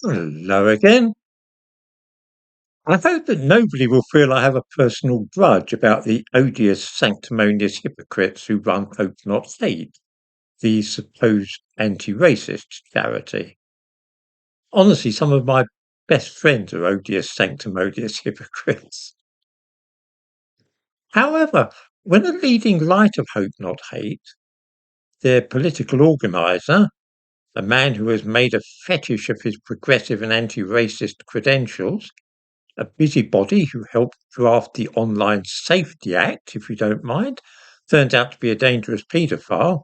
Hello again. I hope that nobody will feel I have a personal grudge about the odious, sanctimonious hypocrites who run Hope Not Hate, the supposed anti-racist charity. Honestly, some of my best friends are odious, sanctimonious hypocrites. However, when a leading light of Hope Not Hate, their political organiser, a man who has made a fetish of his progressive and anti-racist credentials, a busybody who helped draft the Online Safety Act, if you don't mind, turns out to be a dangerous paedophile,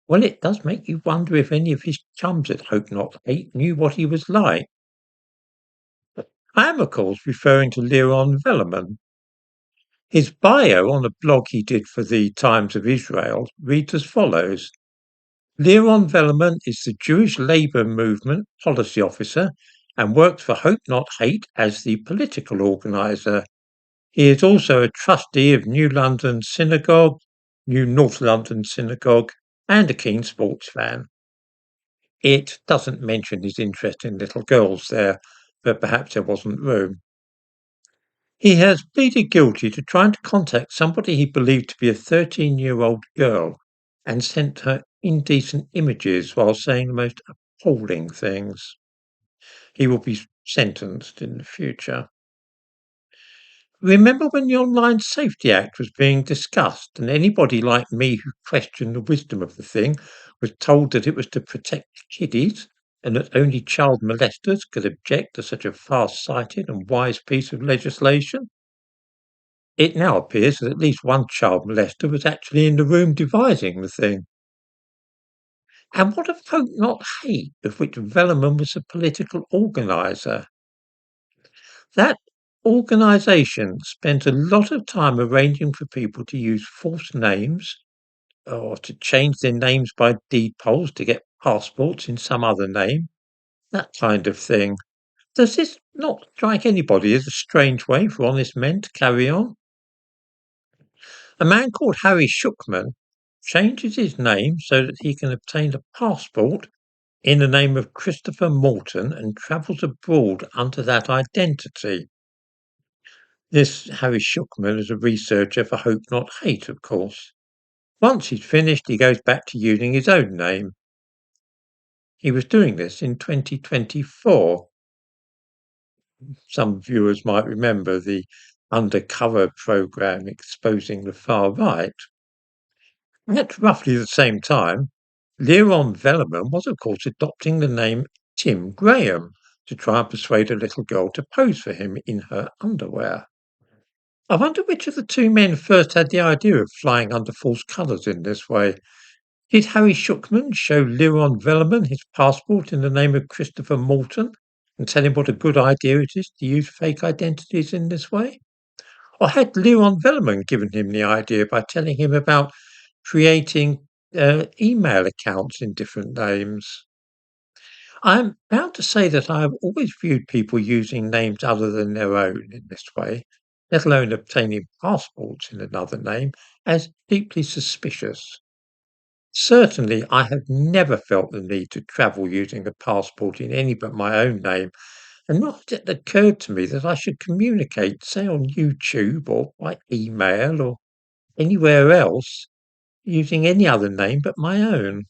well, it does make you wonder if any of his chums at Hope Not Hate knew what he was like. I am, of course, referring to Liron Velleman. His bio on a blog he did for the Times of Israel reads as follows. Liron Velleman is the Jewish Labour Movement policy officer and worked for Hope Not Hate as the political organiser. He is also a trustee of New London Synagogue, New North London Synagogue, and a keen sports fan. It doesn't mention his interest in little girls there, but perhaps there wasn't room. He has pleaded guilty to trying to contact somebody he believed to be a 13-year-old girl and sent her indecent images while saying the most appalling things. He will be sentenced in the future. Remember when the Online Safety Act was being discussed, and anybody like me who questioned the wisdom of the thing was told that it was to protect kiddies and that only child molesters could object to such a far-sighted and wise piece of legislation? It now appears that at least one child molester was actually in the room devising the thing. And what of Hope Not Hate, of which Velleman was a political organiser? That organisation spent a lot of time arranging for people to use false names or to change their names by deed polls to get passports in some other name, that kind of thing. Does this not strike anybody as a strange way for honest men to carry on? A man called Harry Shookman changes his name so that he can obtain a passport in the name of Christopher Morton and travels abroad under that identity. This Harry Shookman is a researcher for Hope Not Hate, of course. Once he's finished, he goes back to using his own name. He was doing this in 2024. Some viewers might remember the undercover program exposing the far right. At roughly the same time, Liron Velleman was, of course, adopting the name Tim Graham to try and persuade a little girl to pose for him in her underwear. I wonder which of the two men first had the idea of flying under false colours in this way. Did Harry Shookman show Liron Velleman his passport in the name of Christopher Morton and tell him what a good idea it is to use fake identities in this way? Or had Liron Velleman given him the idea by telling him about creating email accounts in different names? I'm bound to say that I have always viewed people using names other than their own in this way, let alone obtaining passports in another name, as deeply suspicious. Certainly, I have never felt the need to travel using a passport in any but my own name, and not yet occurred to me that I should communicate, say on YouTube or by email or anywhere else, using any other name but my own.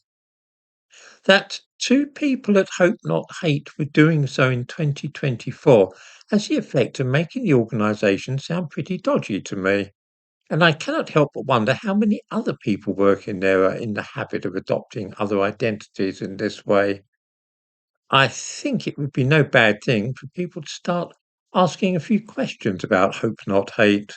That two people at Hope Not Hate were doing so in 2024 has the effect of making the organisation sound pretty dodgy to me. And I cannot help but wonder how many other people working there are in the habit of adopting other identities in this way. I think it would be no bad thing for people to start asking a few questions about Hope Not Hate.